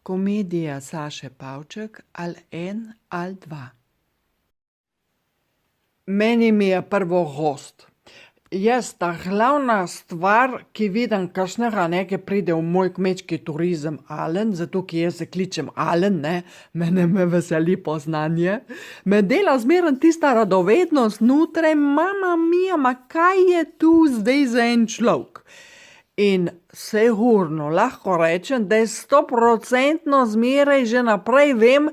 Komedija Saše Pavček, ali en ali dva. Meni mi je prvo gost. Jaz ta glavna stvar, ki vidim kakšnega, ki pride v moj kmečki turizem Alen, zato ki jaz se kličem Alen, mene me veseli poznanje, me dela zmeraj tista radovednost znotraj, mama mia, ma kaj je tu zdaj za en človek? In sigurno lahko rečem, da je 100% zmeraj že naprej vem,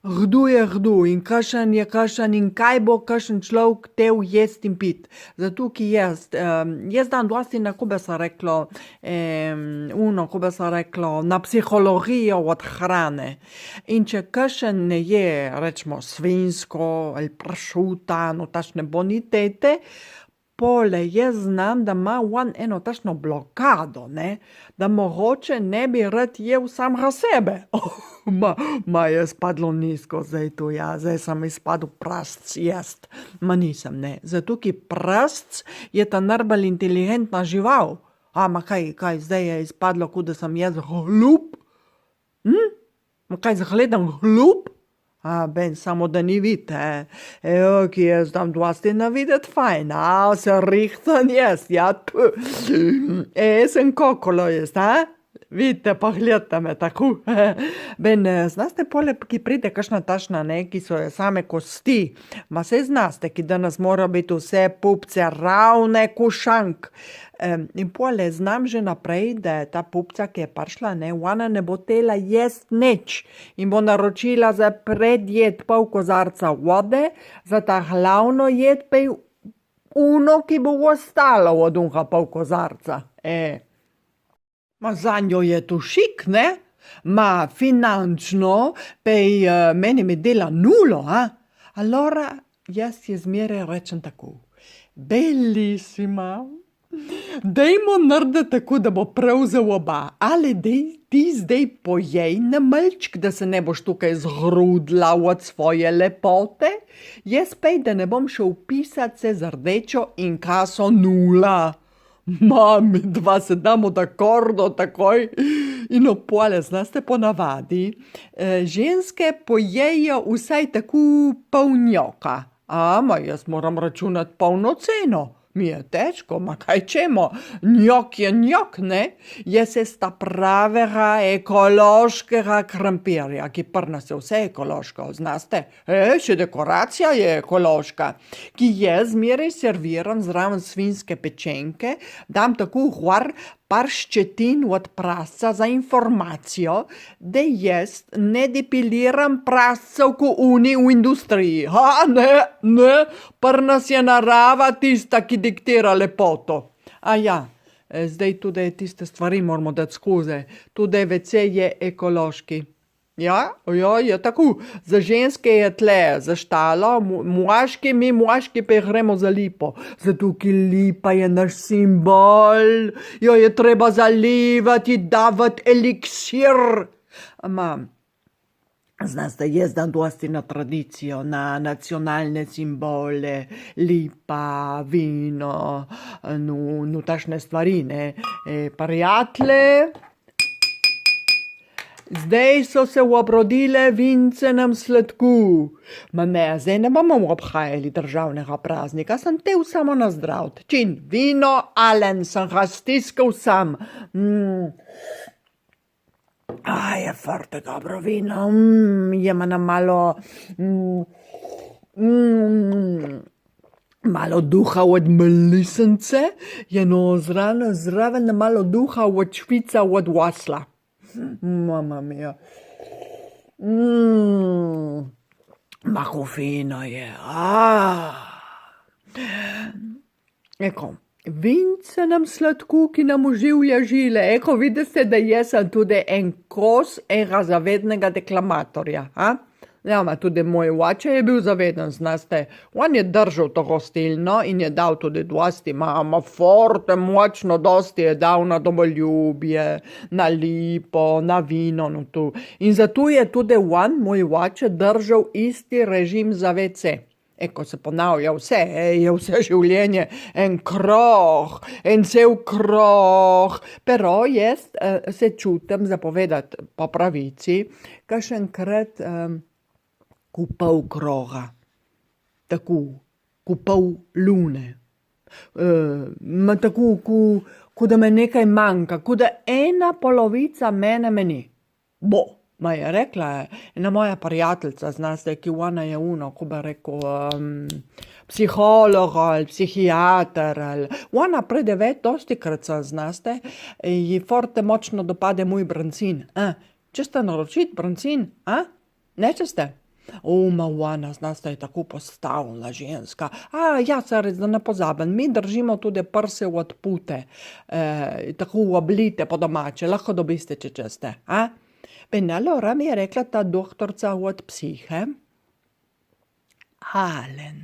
kdo je kdo in kakšen je kakšen in kaj bo kakšen človek tel jest in pit. Zato ki jaz dam dosti na, ko bi se reklo, na psihologijo od hrane. In če kakšen ne je, rečemo, svinjsko ali pršuta, no tašne bonitete, pole jaz znam, da ima on eno tašno blokado, da mogoče ne bi rad jel samega sebe. Ma je spadlo nizko zdaj tu, zdaj sem izpadel prasc jest. Ma nisem, zato ki prasc je ta najbolj inteligentna žival. Ma kaj zdaj je izpadlo, kot da sem jaz glup? Ma kaj zgledam glup? Ben, samo da ni vidite, ki jaz dam dosti na videti fajn, se rihtan jaz, sem kokolo jaz, vidite, pa gledate me tako, ben, znaste pole, ki pride kakšna tašna, ki so je same kosti, ma se znaste, ki danes mora biti vse pupce ravne kušank, in pole znam že naprej, da je ta pupca, ki je prišla, ona ne bo tela jest nič in bo naročila za predjed pol kozarca vode, za ta glavno jed pa uno, ki bo ostalo od unga pol kozarca. Ma za njo je to šik, ma finančno pej meni mi dela nulo, Allora, jaz je zmeraj rečem tako, bellissima, dajmo narediti tako, da bo prav za oba, ali dej ti zdaj pojej na malček, da se ne boš tukaj zgrudila od svoje lepote, jaz pej, da ne bom šel pisati se z rdečo in kaso nula. Mami, dva se damo d'akordo takoj in opole, znaste ponavadi, ženske pojejo vsaj tako pol njoka, ma jaz moram računati polno ceno. Mi je težko, ma kaj čemo, njok je njok, Jaz se sta pravega ekološkega krompirja, ki pri nas je vse ekološko, znaste, še dekoracija je ekološka, ki jaz zmeraj serviram zraven svinjske pečenke, dam tako gor par ščetin od prasca za informacijo, da jaz ne depiliram prascev ko oni v industriji. Ne, pri nas je narava tista, ki diktira lepoto. Zdaj tudi tiste stvari moramo dati skozi, tudi WC je ekološki. Je tako, za ženske je tle, za štalo, mi moški pa gremo za lipo, zato ki lipa je naš simbol, jo je treba zalivati, davati eliksir. Znaste, jaz dam dosti na tradicijo, na nacionalne simbole, lipa, vino, no tašne stvari, prijatelje. Zdaj so se obrodile vincenem sladku. Zdaj ne bomo obhajali državnega praznika, sem tev samo na zdravt. Čin, vino, Alen, sem ga stiskal sam. Je frte dobro vino, jema na malo duha od melisence, jeno zraven malo duha od švica od wasla. Mamma mia. Kako fino je. Eko, vincenem sladku, ki nam oživlja žile. Eko, vidite, da jaz sem tudi en kos enega zavednega deklamatorja. Tudi moj oče je bil zaveden, znaste. On je držal to gostilno in je dal tudi dosti, forte, močno dosti je dal na domoljubje, na lipo, na vino. In zato je tudi on, moj oče, držal isti režim za WC. Eko se ponavlja vse, je vse življenje en kroh, en cel kroh, pero jaz se čutim zapovedati po pravici, kakšenkrat ko pol kroga, tako, ko pol lune, tako, ko da me nekaj manjka, ko da ena polovica mene ni. Ma je rekla, ena moja prijateljica, znaste, ki ona je ko bi rekel, psiholog ali psihijater, ona pride dostikrat, znaste, ji forte močno dopade moj brancin. Če ste naročiti brancin, neče ste? Ma ona, znaste, je tako postavljena ženska. Ja, se res, da ne pozabim, mi držimo tudi prse od pute, tako oblite po domače, lahko dobiste, če ste, Bene, allora mi je rekla ta doktorca od psihe, Alen,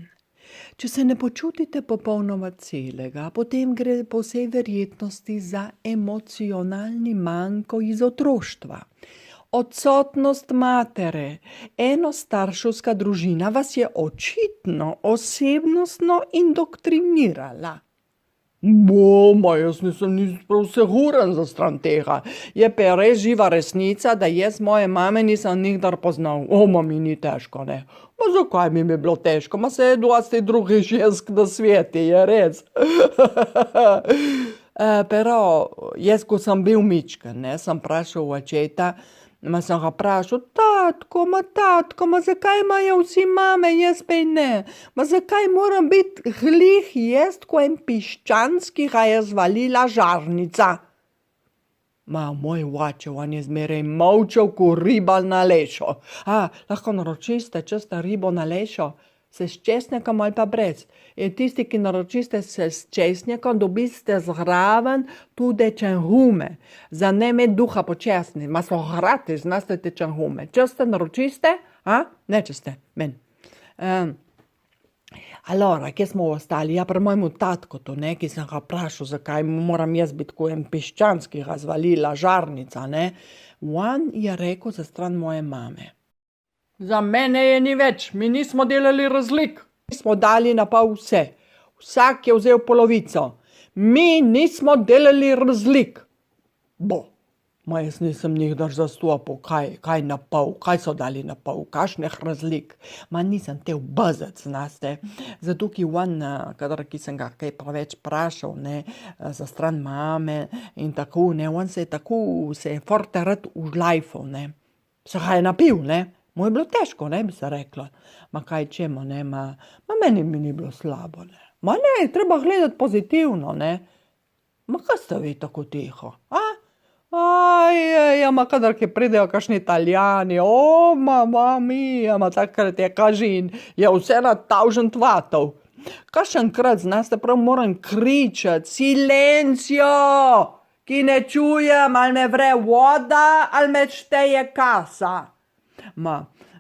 če se ne počutite popolnoma celega, potem gre po vsej verjetnosti za emocionalni manko iz otroštva. Odsotnost matere, enostarševska družina vas je očitno osebnostno indoktrinirala. Jaz nisem prav siguren za stran tega. Je pa res živa resnica, da jaz moje mame nisem nikdar poznal. Mi ni težko, ne. Zakaj mi bi bilo težko? Se je dosti drugih žensk na sveti, je res. Pero jaz, ko sem bil mičken, ne, sem vprašal očeta, sem ga vprašal, tatko, zakaj imajo vsi mame, jaz pa ne? Zakaj moram biti glih jaz, ko en piščanc, ki ga je zvalila žarnica? Moj oče, on je zmeraj molčal, ko riba na lešo. Lahko naročiste, če ste ribo na lešo, se s česnekom ali pa brez. Tisti, ki naročiste se s česnekom, dobiste zraven tudi čenhume. Za ne imeti duha počasni. So gratis, znaste te čenhume. Če ste naročiste, neče ste, men. Allora, kje smo ostali? Pri mojemu tatku to, ne, ki sem ga vprašal, zakaj moram jaz biti ko en piščanc, ki ga zvalila žarnica, ne. On je rekel za stran moje mame. Za mene je ni več, mi nismo delali razlik. Mi smo dali na pol vse. Vsak je vzel polovico. Mi nismo delali razlik. Jaz nisem nikdar zastopil, kaj na pol, kaj so dali na pol, kakšnih razlik. Nisem te vbazec, znaste. Zato, ki on, ki sem ga kaj preveč vprašal, ne, za stran mame in tako, ne, on se je forte rad užlajfal, ne. Se ga je napil, ne. Mu je bilo težko, ne, bi se rekla. Kaj čemo, ne, meni mi ni bilo slabo, ne. Ne, treba gledati pozitivno, ne. Kaj ste vi tako tiho, kadar ki pridejo kakšni Italijani, mamma mia, takrat je kažin, je vse na tavžen tvatov. Kakšenkrat, znaste, prav moram kričati, silencio, ki ne čujem, ali me vre voda, ali me šteje kasa.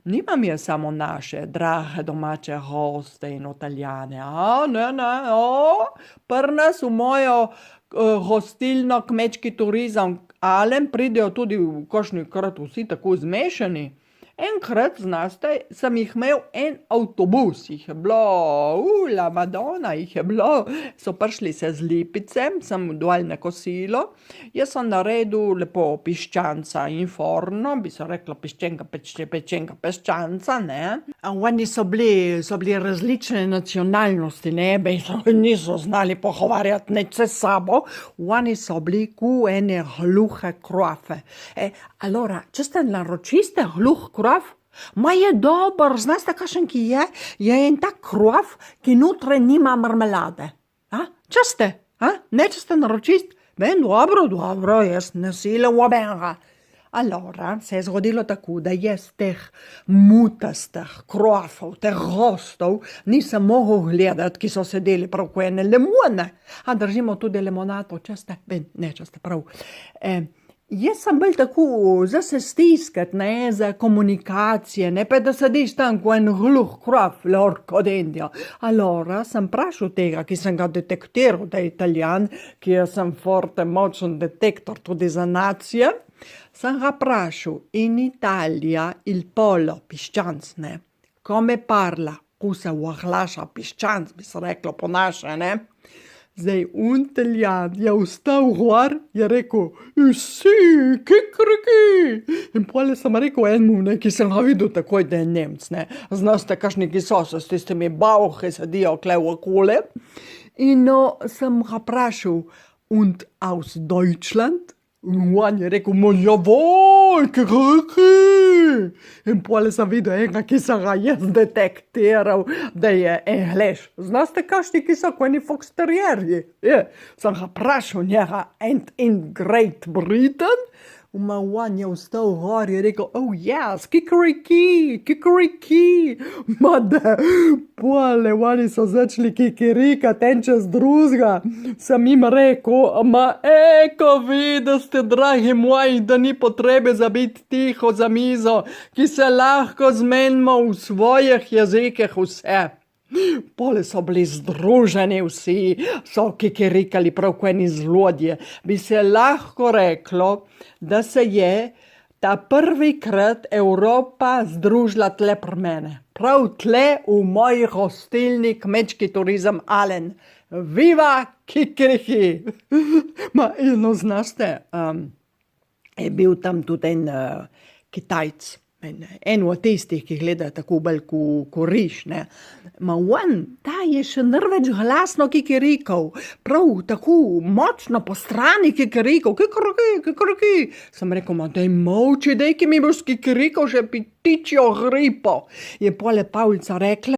Nimam jaz samo naše drage domače goste in Italijane, ne, pri nas v mojo gostilno kmečki turizem Alen pridejo tudi kakšnikrat vsi tako zmešani. Enkrat, znaste, sem jih imel en avtobus, jih je bilo, la Madonna, jih je bilo, so prišli se z Lipicem, sem dol na kosilo, jaz sem naredil lepo piščanca in forno, bi se rekla pečenka piščanca, ne. Oni so bili različne nacionalnosti, ne, niso znali pogovarjati neč se sabo, oni so bili ko ene gluhe krofe. Allora, če ste naročiste gluh krof, je dober, znaste kakšen ki je en tak krof, ki notre nima marmelade. Če ste, neče ste naročist, dobro, jaz ne silam obenga. Allora, se je zgodilo tako, da jaz teh mutastih krofov, teh gostov, nisem mogel gledati, ki so sedeli prav ko ene limone. Držimo tudi limonato, če ste, če ste prav. Jaz sem bil tako za se stiskati, ne, za komunikacije, ne pa da sediš tam ko en gluh krof, lorko dendio. Allora, sem vprašal tega, ki sem ga detektiral, da je Italijan, ki jaz sem forte močen detektor tudi za nacije, sem ga vprašal, in Italija il polo piščanc, ne, come parla, tako se uhlaša piščanc, bi se reklo po naše, ne. Zdaj, Unteljan je vstal gor, je rekel, si, kikriki. In potem sem rekel enemu, ne, ki sem ga videl takoj, da je Nemc, ne. Znaste, kakšni ki so s tistimi bauhi sedijo kle okoli. In sem ga vprašal, und aus Deutschland? In on je rekel, jawohl, kikriki. In potem sem videl enega, ki sem ga jaz detektiral, da je Engleš. Znaste, kakšni ki so, ko eni fox terrierji? Sem ga vprašal njega, and in Great Britain? In on je vstal gor in je rekel, oh yes, kikriki, kikriki. Ma da, pole, oni so začeli kikirikati en čez drugega. Sem jim rekel, ko vidite, dragi moji, da ni potrebe za biti tiho za mizo, ki se lahko zmenimo v svojih jezikih vse. Pole so bili združeni vsi, so kikirikali prav ko eni zlodje. Bi se lahko reklo, da se je ta prvikrat Evropa združila tle pri mene. Prav tle v moji hostilni kmečki turizem Alen. Viva kikiriki! Znašte, je bil tam tudi en Kitajc. En od tistih, ki gledajo tako bolj ko riž, ne. Ta je še nerveč glasno kikirikal, prav tako močno po strani kikirikal, kikiriki, kikiriki. Sem rekel, daj molči, daj, ki mi boš kikirikal še ptičjo gripo. Je pole Pavlica rekla,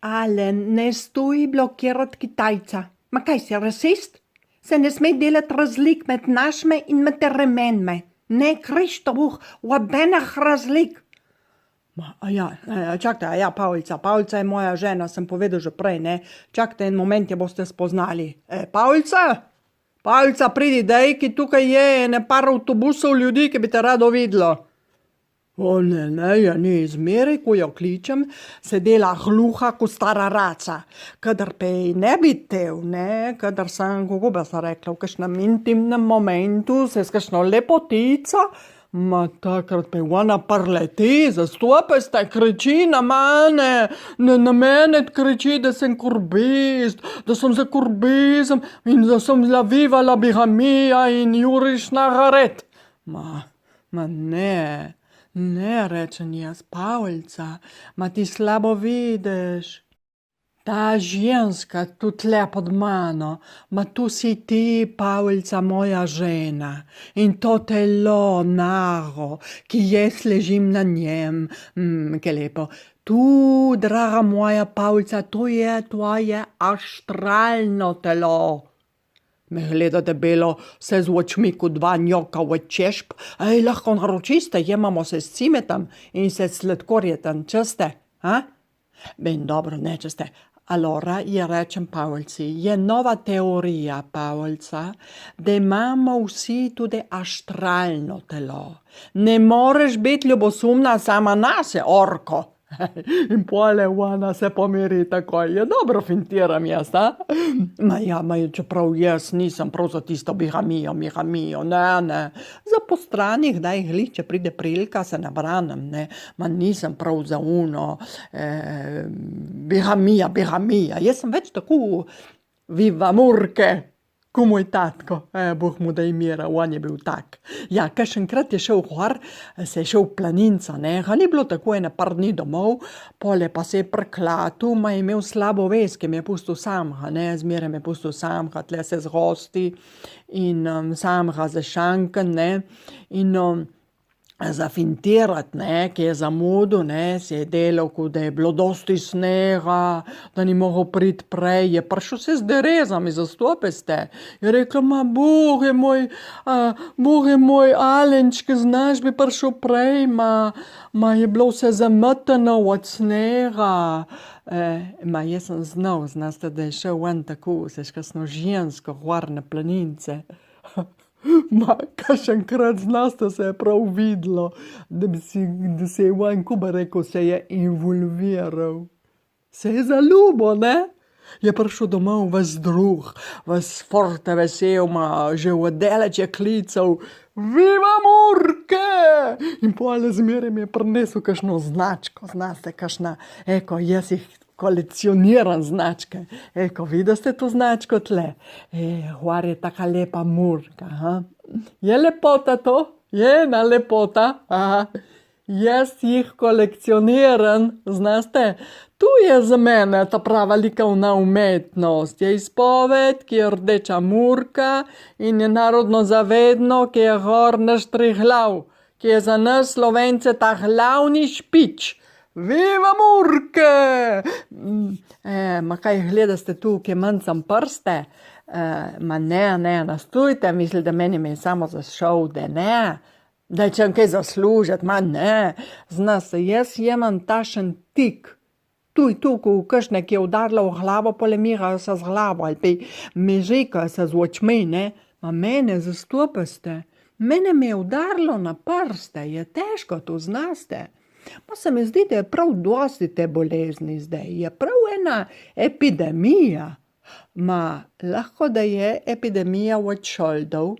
Alen, ne stoj blokirat Kitajca. Ma kaj si, rasist? Se ne sme delati razlik med našme in med remenme. Ne, Krištof, nobenih razlik. Čakajte, Pavlica je moja žena, sem povedal že prej, ne. Čakajte en moment, je boste spoznali. Pavlica, pridi, daj, ki tukaj je ene par avtobusov ljudi, ki bi te rado videlo. Ne, izmeraj, ko jo kličem, se dela gluha ko stara raca. Kadar pej ne bi tev, ne, kadar sem, kako bi se rekla, v kakšnem intimnem momentu, se s kakšno lepotico, takrat pej ona prleti, zastopeste, kriči na mene, na mene kriči, da sem kurbist, da sem za kurbizem in da sem za viva la bigamija in juriš na garet. Ne, rečem jaz, Pavlica, ti slabo vidiš. Ta ženska tu tle pod mano, tu si ti, Pavlica, moja žena. In to telo nago, ki jaz ležim na njem, kaj lepo. Tu, draga moja Pavlica, to je tvoje astralno telo. Me gleda debelo, se z očmi kot dva njoka v češp. Lahko naročiste, jemamo se s cimetom in se sladkorjetem, česte? Ben dobro, ne česte. Allora, je rečem Pavlici, je nova teorija, Pavlica, da imamo vsi tudi astralno telo. Ne moreš biti ljubosumna sama nase, orko. In pole ona se pomiri takoj. Je dobro fintiram jaz, čeprav jaz nisem prav za tisto bigamijo, ne. Za postranih, daj če pride prilika, se ne branim, ne. Nisem prav za uno, bigamija. Jaz sem več tako viva murke, ko moj tatko, Bog mu da imira, on je bil tak. Kakšenkrat je šel gor, se je šel v planinca, ne, ga ni bilo tako ene par dni domov, pole pa se je preklatil, je imel slabo vest, ki me je pustil samega, ne, zmeraj me je pustil samega, tle se z gosti in samega za šanken, ne, in zafintirati, ne, ki je zamudil, ne, si je delal, kot da je bilo dosti snega, da ni mogel priti prej, je prišel se z derezami, zastopiste. Je rekel, boge moj, Alenčke, znaš, bi prišel prej, je bilo vse zametano od snega. Jaz sem znal, znaste, da je šel ven tako, seš kakšno žensko, gor na planince. Kakšenkrat znaste se je prav videlo, da se je on, ko bi rekel, se je involviral. Se je zaljubil, ne? Je prišel domov vas drug, vas forte vesel, že v daleč je klical, viva murke, In pole zmeraj mi je prinesel kakšno značko, znaste, kakšna, jaz jih kolekcioniram značke. Vidite to značko tle? Gor je taka lepa murka, ha? Je lepota to? Je ena lepota, aha. Jaz jih kolekcioniram, znaste. Tu je za mene ta prava likovna umetnost. Je izpoved, ki je rdeča murka in je narodno zavedno, ki je gor naš triglav, ki je za nas Slovence ta glavni špič. Viva murke! Ma kaj gledate tu, ki mancam prste? Ma ne, nastojte, misli, da meni je samo za šov, da ne. Da ćem kaj zaslužiti, ma ne. Zna se, jaz imam tašen tik. Tu, ko kakšne, ki je udarila v glavo, polemirajo se z glavo, ali pa mežikajo se z očmi, ne. Ma mene zastopaste. Mene me je udarilo na prste, je težko to, znaste. Pa se mi zdi, da je prav dosti te bolezni zdaj. Je prav ena epidemija. Ma lahko, da je epidemija od šoldov.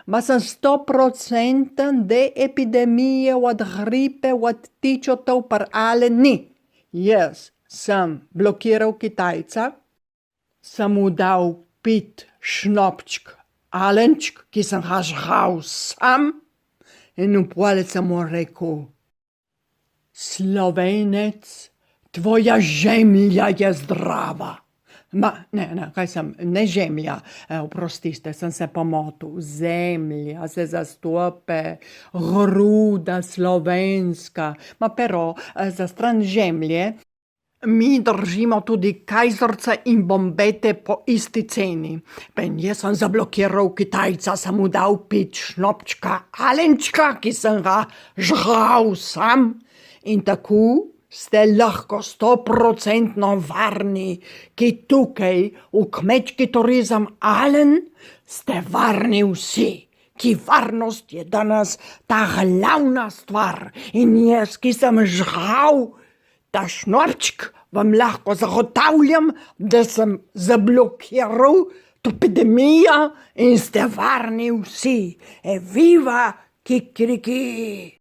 Ma sem 100% da epidemije od gripe, od tičotov, ale ni. Jaz sem blokiral Kitajca, sem mu dal pit šnopčk, alenčk, ki sem ga žgal sam, in v pole sem mu rekel: Slovenec, tvoja žemlja je zdrava. Ne žemlja, oprostite, sem se pomotil. Zemlja se zastope, gruda slovenska. Pero za stran žemlje mi držimo tudi kajzorca in bombete po isti ceni. Jaz sem zablokiral Kitajca, sem mu dal pit šnopčka, alenčka, ki sem ga žgal sam, in tako ste lahko 100% varni, ki tukaj v kmečki turizem Alen ste varni vsi, ki varnost je danes ta glavna stvar. In jaz, ki sem žgal ta šnopčk, vam lahko zagotavljam, da sem zablokiral to epidemijo in ste varni vsi. Viva Kikiriki!